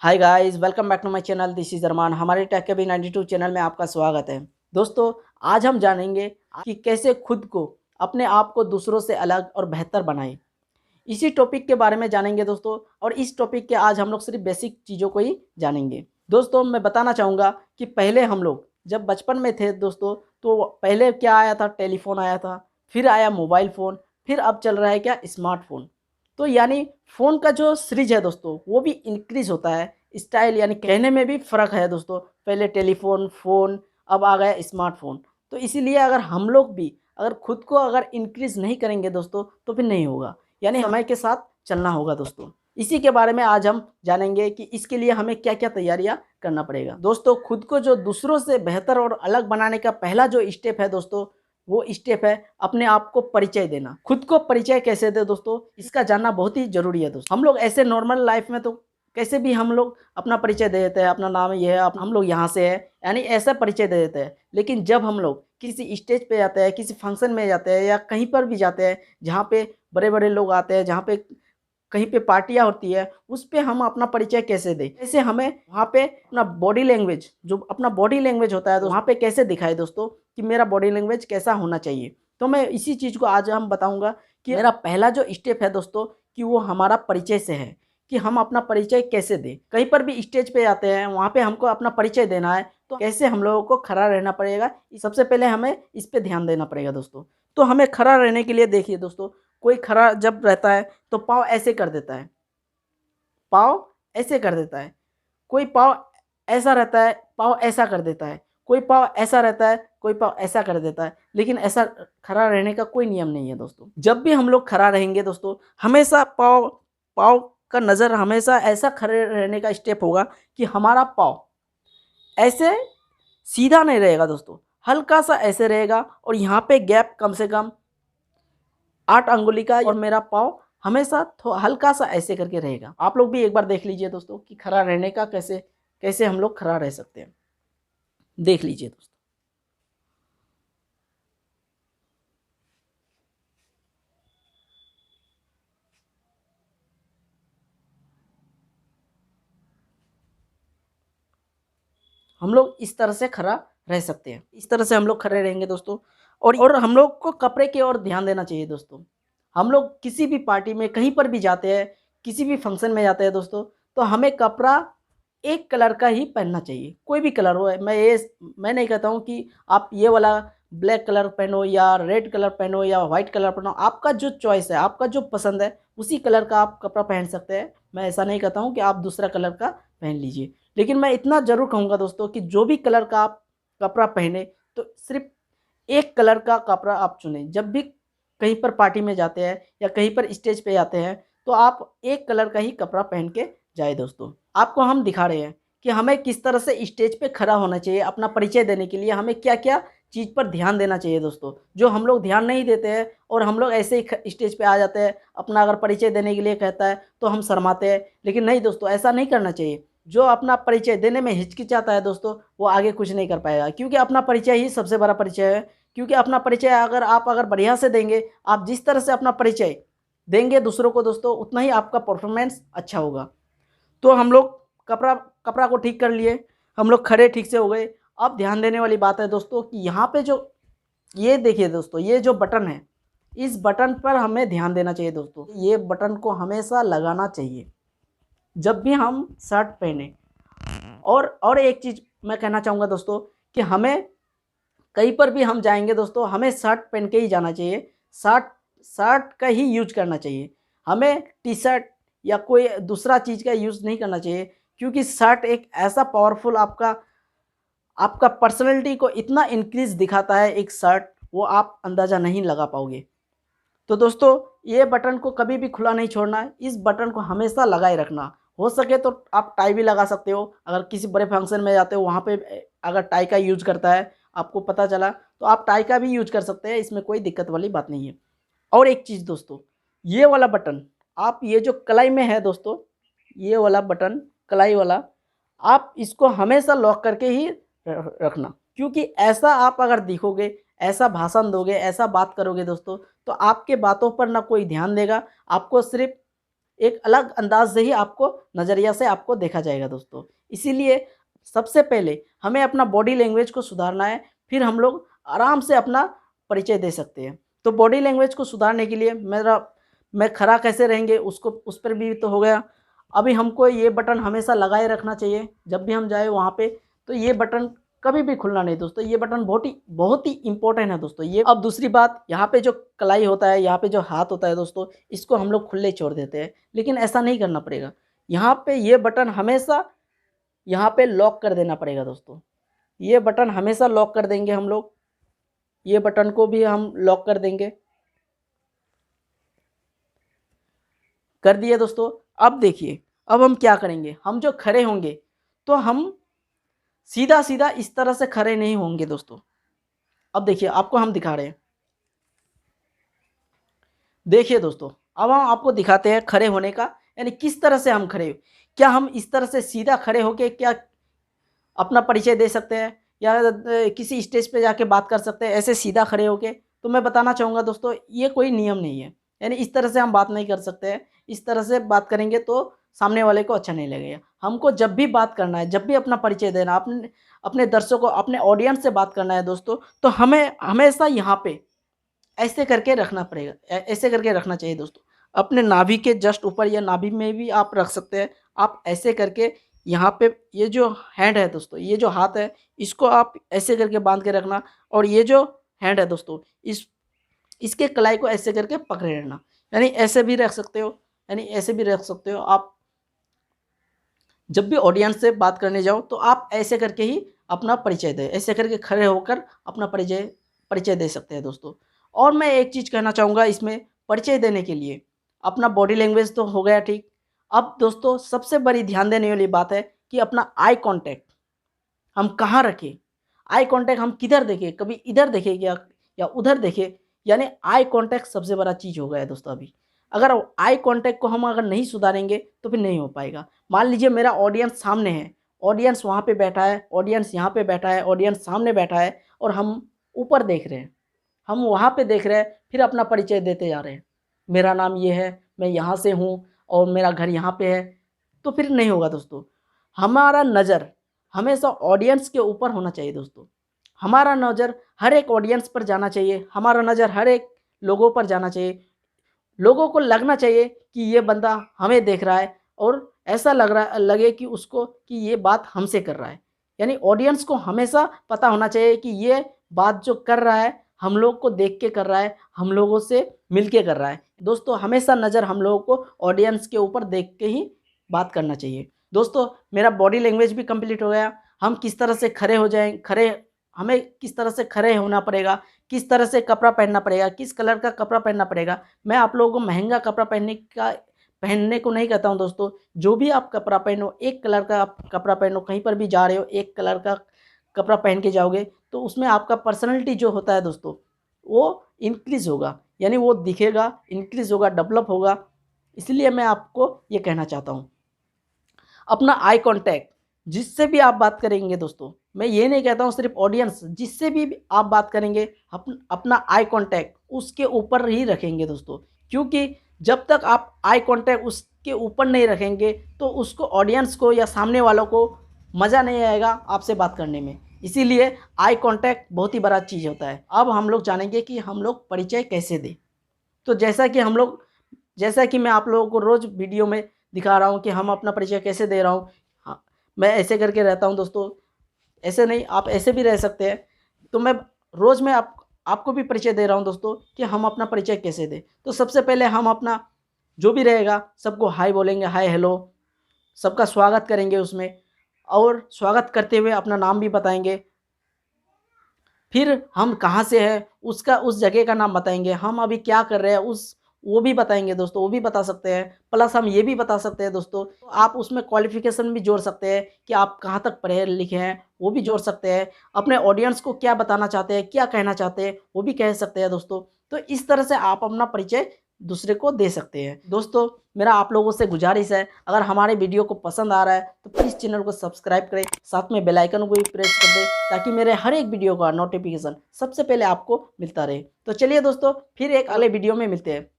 Hi guys, welcome back to my channel. This is Arman. हमारे tech के B 92 channel में आपका स्वागत है। दोस्तों, आज हम जानेंगे कि कैसे खुद को, अपने आप को दूसरों से अलग और बेहतर बनाएं। इसी टॉपिक के बारे में जानेंगे दोस्तों। और इस टॉपिक के आज हम लोग सिर्फ बेसिक चीज़ों को ही जानेंगे। दोस्तों, मैं बताना चाहूँगा कि पहले हम लोग जब बचपन में थे दोस्तों, तो पहले क्या आया था? टेलीफोन आया था, फिर आया मोबाइल फ़ोन, फिर अब चल रहा है क्या? स्मार्टफ़ोन। तो यानी फ़ोन का जो सीरीज है दोस्तों, वो भी इंक्रीज़ होता है। स्टाइल यानी कहने में भी फ़र्क है दोस्तों। पहले टेलीफ़ोन, फ़ोन, अब आ गया स्मार्टफ़ोन। तो इसीलिए अगर हम लोग भी अगर खुद को अगर इंक्रीज़ नहीं करेंगे दोस्तों, तो फिर नहीं होगा। यानी समय के साथ चलना होगा दोस्तों। इसी के बारे में आज हम जानेंगे कि इसके लिए हमें क्या-क्या तैयारियाँ करना पड़ेगा। दोस्तों, खुद को जो दूसरों से बेहतर और अलग बनाने का पहला जो स्टेप है दोस्तों, वो स्टेप है अपने आप को परिचय देना। खुद को परिचय कैसे दें दोस्तों, इसका जानना बहुत ही ज़रूरी है दोस्तों। हम लोग ऐसे नॉर्मल लाइफ़ में तो कैसे भी हम लोग अपना परिचय दे देते हैं, अपना नाम ये है, हम लोग यहाँ से हैं, यानी ऐसा परिचय दे देते हैं। लेकिन जब हम लोग किसी स्टेज पे जाते हैं, किसी फंक्शन में जाते हैं या कहीं पर भी जाते हैं, जहाँ पे बड़े-बड़े लोग आते हैं, जहाँ पे कहीं पे पार्टियाँ होती है, उस पे हम अपना परिचय कैसे दें? कैसे हमें वहाँ पे अपना बॉडी लैंग्वेज, जो अपना बॉडी लैंग्वेज होता है, तो वहाँ पे कैसे दिखाएँ दोस्तों कि मेरा बॉडी लैंग्वेज कैसा होना चाहिए? तो मैं इसी चीज़ को आज हम बताऊँगा कि मेरा पहला जो स्टेप है दोस्तों, कि वो हमारा परिचय से है, कि हम अपना परिचय कैसे दें? कहीं पर भी स्टेज पे जाते हैं, वहाँ पे हमको अपना परिचय देना है, तो कैसे हम लोगों को खड़ा रहना पड़ेगा? सबसे पहले हमें इस पे ध्यान देना पड़ेगा दोस्तों। तो हमें खड़ा रहने के लिए देखिए दोस्तों, कोई खड़ा जब रहता है तो पाँव ऐसे कर देता है, पाँव ऐसे कर देता है, कोई पाँव ऐसा रहता है, पाँव ऐसा कर देता है, कोई पाँव ऐसा रहता है, कोई पाँव ऐसा कर देता है। लेकिन ऐसा खड़ा रहने का कोई नियम नहीं है दोस्तों। जब भी हम लोग खड़ा रहेंगे दोस्तों, हमेशा पाँव पाँव का नज़र हमेशा ऐसा खड़े रहने का स्टेप होगा कि हमारा पाँव ऐसे सीधा नहीं रहेगा दोस्तों, हल्का-सा ऐसे रहेगा और यहाँ पे गैप कम से कम 8 अंगुली का, और मेरा पाँव हमेशा हल्का-सा ऐसे करके रहेगा। आप लोग भी एक बार देख लीजिए दोस्तों कि खड़ा रहने का कैसे कैसे हम लोग खड़ा रह सकते हैं। देख लीजिए दोस्तों। हम लोग इस तरह से खड़ा रह सकते हैं। इस तरह से हम लोग खड़े रहेंगे दोस्तों। और हम लोग को कपड़े की ओर ध्यान देना चाहिए दोस्तों। हम लोग किसी भी पार्टी में कहीं पर भी जाते हैं, किसी भी फंक्शन में जाते हैं दोस्तों, तो हमें कपड़ा एक कलर का ही पहनना चाहिए। कोई भी कलर हो, मैं नहीं कहता हूँ कि आप ये वाला ब्लैक कलर पहनो या रेड कलर पहनो या व्हाइट कलर पहनो। आपका जो चॉइस है, आपका जो पसंद है, उसी कलर का आप कपड़ा पहन सकते हैं। मैं ऐसा नहीं कहता हूँ कि आप दूसरा कलर का पहन लीजिए। लेकिन मैं इतना ज़रूर कहूँगा दोस्तों कि जो भी कलर का आप कपड़ा पहने, तो सिर्फ़ एक कलर का कपड़ा आप चुनें। जब भी कहीं पर पार्टी में जाते हैं या कहीं पर स्टेज पे जाते हैं, तो आप एक कलर का ही कपड़ा पहन के जाएँ दोस्तों। आपको हम दिखा रहे हैं कि हमें किस तरह से स्टेज पे खड़ा होना चाहिए। अपना परिचय देने के लिए हमें क्या-क्या चीज़ पर ध्यान देना चाहिए दोस्तों, जो हम लोग ध्यान नहीं देते हैं और हम लोग ऐसे ही स्टेज पे आ जाते हैं। अपना अगर परिचय देने के लिए कहता है, तो हम शर्माते हैं। लेकिन नहीं दोस्तों, ऐसा नहीं करना चाहिए। जो अपना परिचय देने में हिचकिचाता है दोस्तों, वो आगे कुछ नहीं कर पाएगा, क्योंकि अपना परिचय ही सबसे बड़ा परिचय है। क्योंकि अपना परिचय अगर बढ़िया से देंगे, आप जिस तरह से अपना परिचय देंगे दूसरों को दोस्तों, उतना ही आपका परफॉर्मेंस अच्छा होगा। तो हम लोग कपड़ा कपड़ा को ठीक कर लिए, हम लोग खड़े ठीक से हो गए। अब ध्यान देने वाली बात है दोस्तों कि यहाँ पे जो ये देखिए दोस्तों, ये जो बटन है, इस बटन पर हमें ध्यान देना चाहिए दोस्तों। ये बटन को हमेशा लगाना चाहिए जब भी हम शर्ट पहने। और एक चीज़ मैं कहना चाहूँगा दोस्तों कि हमें कहीं पर भी हम जाएँगे दोस्तों, हमें शर्ट पहन के ही जाना चाहिए। शर्ट शर्ट का ही यूज़ करना चाहिए। हमें टी-शर्ट या कोई दूसरा चीज़ का यूज़ नहीं करना चाहिए, क्योंकि शर्ट एक ऐसा पावरफुल आपका आपका पर्सनैलिटी को इतना इंक्रीज़ दिखाता है एक शर्ट, वो आप अंदाज़ा नहीं लगा पाओगे। तो दोस्तों, ये बटन को कभी भी खुला नहीं छोड़ना है, इस बटन को हमेशा लगाए रखना। हो सके तो आप टाई भी लगा सकते हो। अगर किसी बड़े फंक्शन में जाते हो, वहाँ पे अगर टाई का यूज़ करता है, आपको पता चला, तो आप टाई का भी यूज़ कर सकते हैं। इसमें कोई दिक्कत वाली बात नहीं है। और एक चीज़ दोस्तों, ये वाला बटन, आप ये जो कलाई में है दोस्तों, ये वाला बटन कलाई वाला, आप इसको हमेशा लॉक करके ही रखना। क्योंकि ऐसा आप अगर दिखोगे, ऐसा भाषण दोगे, ऐसा बात करोगे दोस्तों, तो आपके बातों पर ना कोई ध्यान देगा। आपको सिर्फ़ एक अलग अंदाज से ही आपको नज़रिया से आपको देखा जाएगा दोस्तों। इसीलिए सबसे पहले हमें अपना बॉडी लैंग्वेज को सुधारना है, फिर हम लोग आराम से अपना परिचय दे सकते हैं। तो बॉडी लैंग्वेज को सुधारने के लिए मैं खड़ा कैसे रहेंगे उसको उस पर भी तो हो गया। अभी हमको ये बटन हमेशा लगाए रखना चाहिए जब भी हम जाए वहाँ पे, तो ये बटन कभी भी खुलना नहीं दोस्तों। ये बटन बहुत ही इम्पोर्टेंट है दोस्तों ये। अब दूसरी बात, यहाँ पे जो कलाई होता है, यहाँ पे जो हाथ होता है दोस्तों, इसको हम लोग खुले छोड़ देते हैं, लेकिन ऐसा नहीं करना पड़ेगा। यहाँ पे ये बटन हमेशा यहाँ पे लॉक कर देना पड़ेगा दोस्तों। ये बटन हमेशा लॉक कर देंगे हम लोग, ये बटन को भी हम लॉक कर देंगे। कर दिए दोस्तों। अब देखिए, अब हम क्या करेंगे, हम जो खड़े होंगे तो हम सीधा सीधा इस तरह से खड़े नहीं होंगे दोस्तों। अब देखिए, आपको हम दिखा रहे हैं, देखिए दोस्तों, अब हम आपको दिखाते हैं खड़े होने का, यानी किस तरह से हम खड़े हो। क्या हम इस तरह से सीधा खड़े होके क्या अपना परिचय दे सकते हैं या किसी स्टेज पे जाके बात कर सकते हैं ऐसे सीधा खड़े होके? तो मैं बताना चाहूँगा दोस्तों, ये कोई नियम नहीं है। यानी इस तरह से हम बात नहीं कर सकते हैं। इस तरह से बात करेंगे तो सामने वाले को अच्छा नहीं लगेगा। हमको जब भी बात करना है, जब भी अपना परिचय देना, अपने अपने दर्शकों, अपने ऑडियंस से बात करना है दोस्तों, तो हमें हमेशा यहाँ पे ऐसे करके रखना पड़ेगा, ऐसे करके रखना चाहिए दोस्तों। अपने नाभि के जस्ट ऊपर या नाभि में भी आप रख सकते हैं। आप ऐसे करके यहाँ पे ये जो हैंड है दोस्तों, ये जो हाथ है, इसको आप ऐसे करके बांध के रखना, और ये जो हैंड है दोस्तों, इसके कलाई को ऐसे करके पकड़े रहना। यानी ऐसे भी रख सकते हो, यानी ऐसे भी रख सकते हो आप। जब भी ऑडियंस से बात करने जाओ तो आप ऐसे करके ही अपना परिचय दें, ऐसे करके खड़े होकर अपना परिचय परिचय दे सकते हैं दोस्तों। और मैं एक चीज़ कहना चाहूँगा इसमें, परिचय देने के लिए अपना बॉडी लैंग्वेज तो हो गया ठीक। अब दोस्तों सबसे बड़ी ध्यान देने वाली बात है कि अपना आई कांटेक्ट हम कहाँ रखें। आई कांटेक्ट हम किधर देखें, कभी इधर देखें क्या या उधर देखें। यानी आई कांटेक्ट सबसे बड़ा चीज़ हो गया है दोस्तों अभी। अगर आई कांटेक्ट को हम अगर नहीं सुधारेंगे तो फिर नहीं हो पाएगा। मान लीजिए मेरा ऑडियंस सामने है, ऑडियंस वहाँ पे बैठा है, ऑडियंस यहाँ पे बैठा है, ऑडियंस सामने बैठा है, और हम ऊपर देख रहे हैं, हम वहाँ पे देख रहे हैं, फिर अपना परिचय देते जा रहे हैं, मेरा नाम ये है, मैं यहाँ से हूँ और मेरा घर यहाँ पे है, तो फिर नहीं होगा दोस्तों। हमारा नज़र हमेशा ऑडियंस के ऊपर होना चाहिए दोस्तों। हमारा नज़र हर एक ऑडियंस पर जाना चाहिए, हमारा नज़र हर एक लोगों पर जाना चाहिए। लोगों को लगना चाहिए कि ये बंदा हमें देख रहा है, और ऐसा लगे कि उसको कि ये बात हमसे कर रहा है। यानी ऑडियंस को हमेशा पता होना चाहिए कि ये बात जो कर रहा है हम लोग को देख के कर रहा है, हम लोगों से मिल के कर रहा है। दोस्तों हमेशा नज़र हम लोगों को ऑडियंस के ऊपर देख के ही बात करना चाहिए। दोस्तों मेरा बॉडी लैंग्वेज भी कंप्लीट हो गया। हम किस तरह से खड़े हो जाएँ, हमें किस तरह से खड़े होना पड़ेगा, किस तरह से कपड़ा पहनना पड़ेगा, किस कलर का कपड़ा पहनना पड़ेगा। मैं आप लोगों को महंगा कपड़ा पहनने को नहीं कहता हूँ दोस्तों। जो भी आप कपड़ा पहनो, एक कलर का आप कपड़ा पहनो, कहीं पर भी जा रहे हो एक कलर का कपड़ा पहन के जाओगे तो उसमें आपका पर्सनैलिटी जो होता है दोस्तों वो इंक्रीज़ होगा, यानी वो दिखेगा, इंक्रीज़ होगा, डेवलप होगा। इसलिए मैं आपको ये कहना चाहता हूँ, अपना आई कांटेक्ट जिससे भी आप बात करेंगे दोस्तों, मैं ये नहीं कहता हूँ सिर्फ ऑडियंस, जिससे भी आप बात करेंगे अपना आई कांटेक्ट उसके ऊपर ही रखेंगे दोस्तों। क्योंकि जब तक आप आई कांटेक्ट उसके ऊपर नहीं रखेंगे तो उसको, ऑडियंस को या सामने वालों को मज़ा नहीं आएगा आपसे बात करने में। इसीलिए आई कांटेक्ट बहुत ही बड़ा चीज़ होता है। अब हम लोग जानेंगे कि हम लोग परिचय कैसे दें। तो जैसा कि मैं आप लोगों को रोज़ वीडियो में दिखा रहा हूँ कि हम अपना परिचय कैसे दे रहा हूँ। हाँ, मैं ऐसे करके रहता हूँ दोस्तों, ऐसे नहीं, आप ऐसे भी रह सकते हैं। तो मैं रोज़ में आपको भी परिचय दे रहा हूँ दोस्तों कि हम अपना परिचय कैसे दें। तो सबसे पहले हम अपना जो भी रहेगा सबको हाय बोलेंगे, हाय हेलो, सबका स्वागत करेंगे उसमें, और स्वागत करते हुए अपना नाम भी बताएंगे। फिर हम कहाँ से हैं उसका, उस जगह का नाम बताएंगे। हम अभी क्या कर रहे हैं वो भी बताएंगे दोस्तों, वो भी बता सकते हैं। प्लस हम ये भी बता सकते हैं दोस्तों, आप उसमें क्वालिफ़िकेशन भी जोड़ सकते हैं कि आप कहाँ तक पढ़े लिखे हैं, वो भी जोड़ सकते हैं। अपने ऑडियंस को क्या बताना चाहते हैं, क्या कहना चाहते हैं, वो भी कह सकते हैं दोस्तों। तो इस तरह से आप अपना परिचय दूसरे को दे सकते हैं। दोस्तों मेरा आप लोगों से गुजारिश है, अगर हमारे वीडियो को पसंद आ रहा है तो प्लीज़ चैनल को सब्सक्राइब करें, साथ में बेल आइकन को भी प्रेस कर दें ताकि मेरे हर एक वीडियो का नोटिफिकेशन सबसे पहले आपको मिलता रहे। तो चलिए दोस्तों, फिर एक अगले वीडियो में मिलते हैं।